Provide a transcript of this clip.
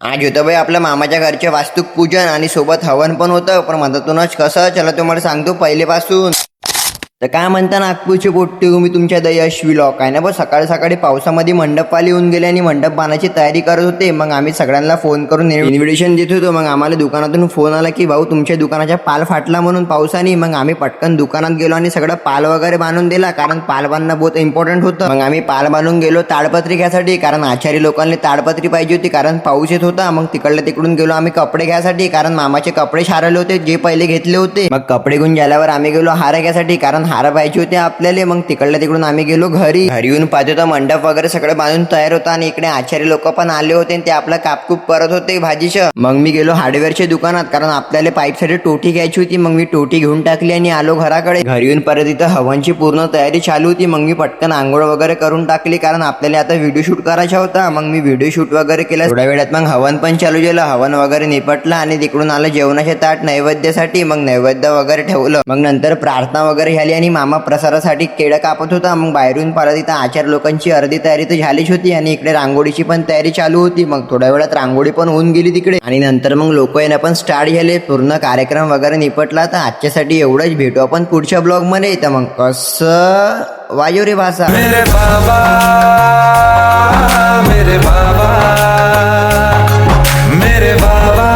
आज होतं बाई आपल्या मामाच्या घरचे वास्तुक पूजन आणि सोबत हवन पण होतं. पण मधातूनच कसं चला तुम्हाला सांगतो पहिलेपासून. तर काय म्हणता नागपूरची पोट्टी मी तुमच्या यशवी लॉक आहे ना. बस सकाळी सकाळी पावसामध्ये मंडपवाले येऊन गेले आणि मंडप बांधायची तयारी करत होते. मग आम्ही सगळ्यांना फोन करून इन्व्हिटेशन देत होतो. मग आम्हाला दुकानातून फोन आला की भाऊ तुमच्या दुकानाच्या पाल फाटला म्हणून पावसाने. मग आम्ही पटकन दुकानात गेलो आणि सगळं पाल वगैरे बांधून दिला, कारण पाल बांधणं बहुत इम्पॉर्टंट होतं. मग आम्ही पाल बांधून गेलो ताडपत्री घ्यासाठी, कारण आचारी लोकांनी ताडपत्री पाहिजे होती, कारण पाऊस येत होता. मग तिकडल्या तिकडून गेलो आम्ही कपडे घ्यासाठी, कारण मामाचे कपडे शारले होते जे पहिले घेतले होते. मग कपडे घेऊन गेल्यावर आम्ही गेलो हार घ्यासाठी, कारण हार पाहिजे होते आपल्याला. मग तिकडल्या तिकडून आम्ही गेलो घरी येऊन पाहतो तर मंडप वगैरे सगळं बांधून तयार होता आणि इकडे आचारी लोक पण आले होते आणि ते आपला कापकूप करत होते भाजीचं. मग मी गेलो हार्डवेअरच्या दुकानात, कारण आपल्याला पाईपसाठी टोटी घ्यायची होती. मग मी टोटी घेऊन टाकली आणि आलो घराकडे. घरी येऊन परत इथं हवनची पूर्ण तयारी चालू होती. मग मी पटकन आंघोळ वगैरे करून टाकली, कारण आपल्याला आता व्हिडिओ शूट करायचा होता. मग मी व्हिडिओ शूट वगैरे केला. थोड्या वेळात मग हवन पण चालू झालं. हवन वगैरे निपटलं आणि तिकडून आलं जेवणाचे ताट नैवेद्यासाठी. मग नैवेद्य वगैरे ठेवलं. मग नंतर प्रार्थना वगैरे झाली आणि मामा प्रसारासाठी केळं कापत होता. मग बाहेरून परत इथं आचार लोकांची अर्धी तयारी तर झालीच होती आणि इकडे रांगोळीची पण तयारी चालू होती. मग थोड्या वेळात रांगोळी पण होऊन गेली तिकडे आणि नंतर मग लोक येणं पण स्टार्ट झाले. पूर्ण कार्यक्रम वगैरे निपटला. तर आजच्यासाठी एवढंच. भेटू आपण पुढच्या ब्लॉग मध्ये. तर मग कसं वायो रे भाषा मेरे बाबा, मेरे बाबा, मेरे बाबा.